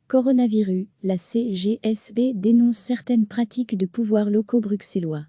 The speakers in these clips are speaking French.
Coronavirus, la CGSB dénonce certaines pratiques de pouvoirs locaux bruxellois.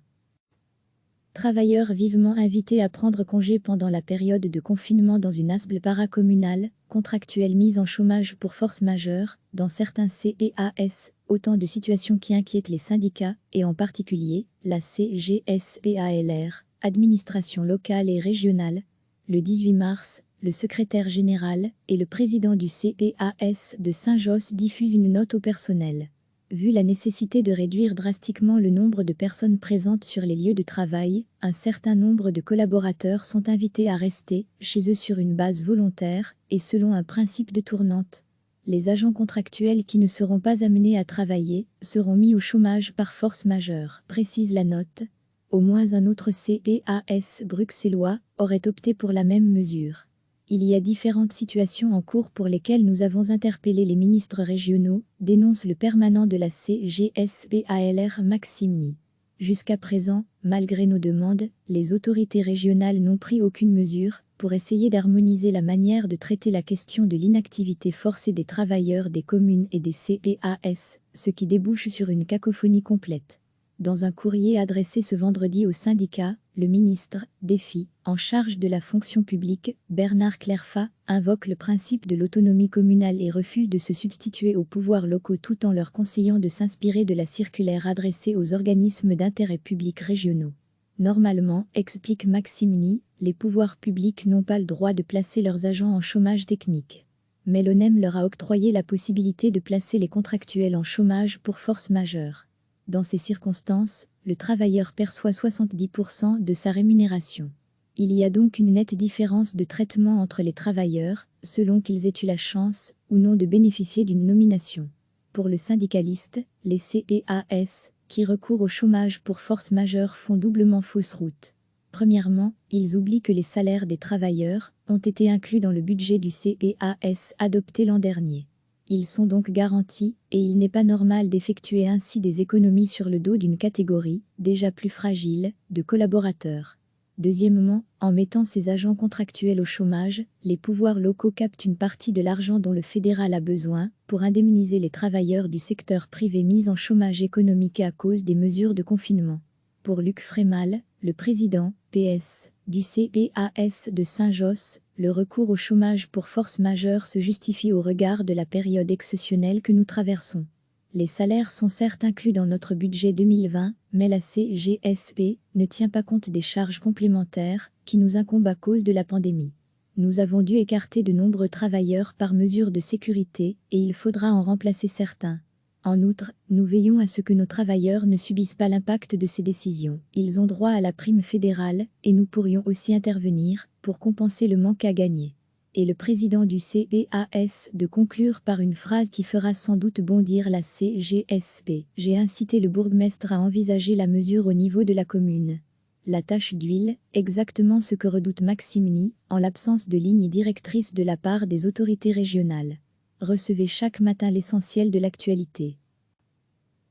Travailleurs vivement invités à prendre congé pendant la période de confinement dans une ASBL paracommunale, contractuels mis en chômage pour force majeure, dans certains CEAS, autant de situations qui inquiètent les syndicats, et en particulier, la CGSBALR, administration locale et régionale. Le 18 mars, le secrétaire général et le président du CEAS de Saint-Josse diffusent une note au personnel. Vu la nécessité de réduire drastiquement le nombre de personnes présentes sur les lieux de travail, un certain nombre de collaborateurs sont invités à rester chez eux sur une base volontaire et selon un principe de tournante. Les agents contractuels qui ne seront pas amenés à travailler seront mis au chômage par force majeure, précise la note. Au moins un autre CEAS bruxellois aurait opté pour la même mesure. Il y a différentes situations en cours pour lesquelles nous avons interpellé les ministres régionaux, dénonce le permanent de la CGSBALR Maxime Ny. Jusqu'à présent, malgré nos demandes, les autorités régionales n'ont pris aucune mesure pour essayer d'harmoniser la manière de traiter la question de l'inactivité forcée des travailleurs des communes et des CEAS, ce qui débouche sur une cacophonie complète. Dans un courrier adressé ce vendredi au syndicat, le ministre, défi, en charge de la fonction publique, Bernard Clerfat, invoque le principe de l'autonomie communale et refuse de se substituer aux pouvoirs locaux tout en leur conseillant de s'inspirer de la circulaire adressée aux organismes d'intérêt public régionaux. Normalement, explique Maxime Ny, les pouvoirs publics n'ont pas le droit de placer leurs agents en chômage technique. Mais l'ONEM leur a octroyé la possibilité de placer les contractuels en chômage pour force majeure. Dans ces circonstances, le travailleur perçoit 70% de sa rémunération. Il y a donc une nette différence de traitement entre les travailleurs, selon qu'ils aient eu la chance ou non de bénéficier d'une nomination. Pour le syndicaliste, les CEAS, qui recourent au chômage pour force majeure font doublement fausse route. Premièrement, ils oublient que les salaires des travailleurs ont été inclus dans le budget du CEAS adopté l'an dernier. Ils sont donc garantis, et il n'est pas normal d'effectuer ainsi des économies sur le dos d'une catégorie, déjà plus fragile, de collaborateurs. Deuxièmement, en mettant ces agents contractuels au chômage, les pouvoirs locaux captent une partie de l'argent dont le fédéral a besoin pour indemniser les travailleurs du secteur privé mis en chômage économique à cause des mesures de confinement. Pour Luc Frémal, le président, PS, du CEAS de Saint-Josse, le recours au chômage pour force majeure se justifie au regard de la période exceptionnelle que nous traversons. Les salaires sont certes inclus dans notre budget 2020, mais la CGSB ne tient pas compte des charges complémentaires qui nous incombent à cause de la pandémie. Nous avons dû écarter de nombreux travailleurs par mesure de sécurité et il faudra en remplacer certains. En outre, nous veillons à ce que nos travailleurs ne subissent pas l'impact de ces décisions. Ils ont droit à la prime fédérale et nous pourrions aussi intervenir pour compenser le manque à gagner. Et le président du CEAS de conclure par une phrase qui fera sans doute bondir la CGSB. J'ai incité le bourgmestre à envisager la mesure au niveau de la commune. La tache d'huile, exactement ce que redoute Maxime Ny, en l'absence de ligne directrice de la part des autorités régionales. Recevez chaque matin l'essentiel de l'actualité.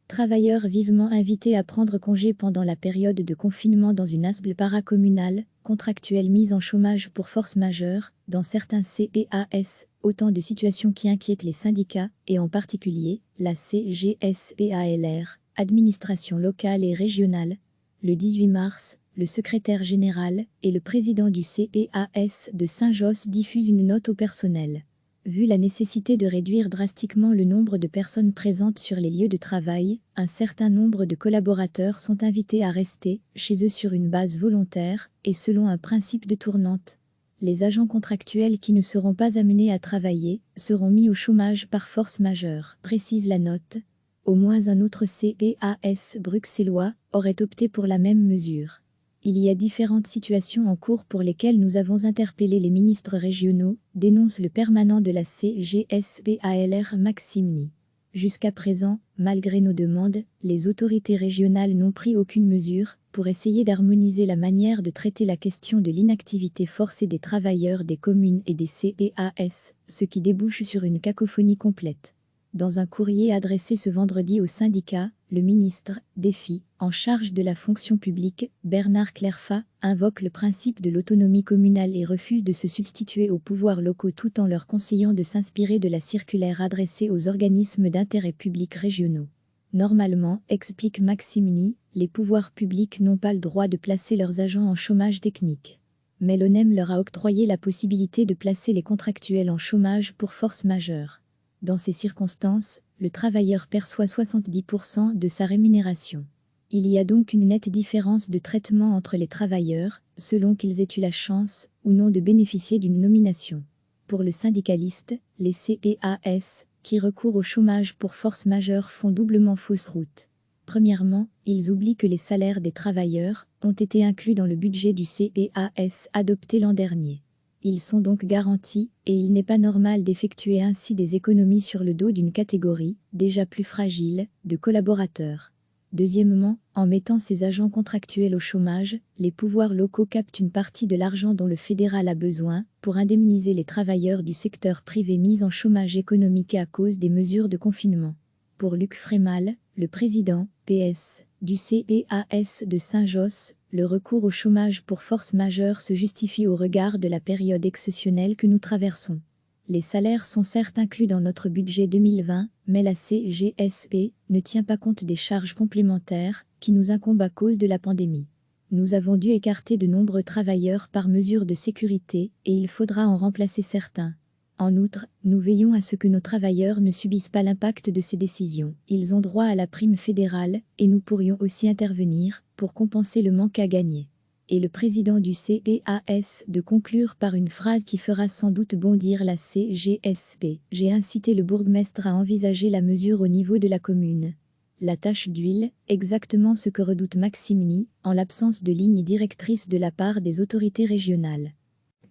Travailleurs vivement invités à prendre congé pendant la période de confinement dans une ASBL paracommunale, contractuels mis en chômage pour force majeure, dans certains CEAS, autant de situations qui inquiètent les syndicats, et en particulier, la CGSBALR, administration locale et régionale. Le 18 mars, le secrétaire général et le président du CEAS de Saint-Josse diffusent une note au personnel. Vu la nécessité de réduire drastiquement le nombre de personnes présentes sur les lieux de travail, un certain nombre de collaborateurs sont invités à rester chez eux sur une base volontaire et selon un principe de tournante. Les agents contractuels qui ne seront pas amenés à travailler seront mis au chômage par force majeure, précise la note. Au moins un autre CEAS bruxellois aurait opté pour la même mesure. Il y a différentes situations en cours pour lesquelles nous avons interpellé les ministres régionaux, dénonce le permanent de la CGSBALR Maxime Ny. Jusqu'à présent, malgré nos demandes, les autorités régionales n'ont pris aucune mesure pour essayer d'harmoniser la manière de traiter la question de l'inactivité forcée des travailleurs des communes et des CEAS, ce qui débouche sur une cacophonie complète. Dans un courrier adressé ce vendredi au syndicat, Le ministre, défi, en charge de la fonction publique, Bernard Clerfat, invoque le principe de l'autonomie communale et refuse de se substituer aux pouvoirs locaux tout en leur conseillant de s'inspirer de la circulaire adressée aux organismes d'intérêt public régionaux. Normalement, explique Maximini, les pouvoirs publics n'ont pas le droit de placer leurs agents en chômage technique. Mais l'ONEM leur a octroyé la possibilité de placer les contractuels en chômage pour force majeure. Dans ces circonstances, le travailleur perçoit 70% de sa rémunération. Il y a donc une nette différence de traitement entre les travailleurs, selon qu'ils aient eu la chance ou non de bénéficier d'une nomination. Pour le syndicaliste, les CPAS, qui recourent au chômage pour force majeure font doublement fausse route. Premièrement, ils oublient que les salaires des travailleurs ont été inclus dans le budget du CPAS adopté l'an dernier. Ils sont donc garantis, et il n'est pas normal d'effectuer ainsi des économies sur le dos d'une catégorie, déjà plus fragile, de collaborateurs. Deuxièmement, en mettant ces agents contractuels au chômage, les pouvoirs locaux captent une partie de l'argent dont le fédéral a besoin pour indemniser les travailleurs du secteur privé mis en chômage économique à cause des mesures de confinement. Pour Luc Frémal, le président, PS, du CPAS de Saint-Josse, le recours au chômage pour force majeure se justifie au regard de la période exceptionnelle que nous traversons. Les salaires sont certes inclus dans notre budget 2020, mais la CGSP ne tient pas compte des charges complémentaires qui nous incombent à cause de la pandémie. Nous avons dû écarter de nombreux travailleurs par mesure de sécurité et il faudra en remplacer certains. En outre, nous veillons à ce que nos travailleurs ne subissent pas l'impact de ces décisions. Ils ont droit à la prime fédérale et nous pourrions aussi intervenir pour compenser le manque à gagner. Et le président du CPAS de conclure par une phrase qui fera sans doute bondir la CGSP. J'ai incité le bourgmestre à envisager la mesure au niveau de la commune. La tache d'huile, exactement ce que redoute Maximini, en l'absence de ligne directrice de la part des autorités régionales.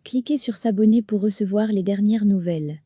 Cliquez sur s'abonner pour recevoir les dernières nouvelles.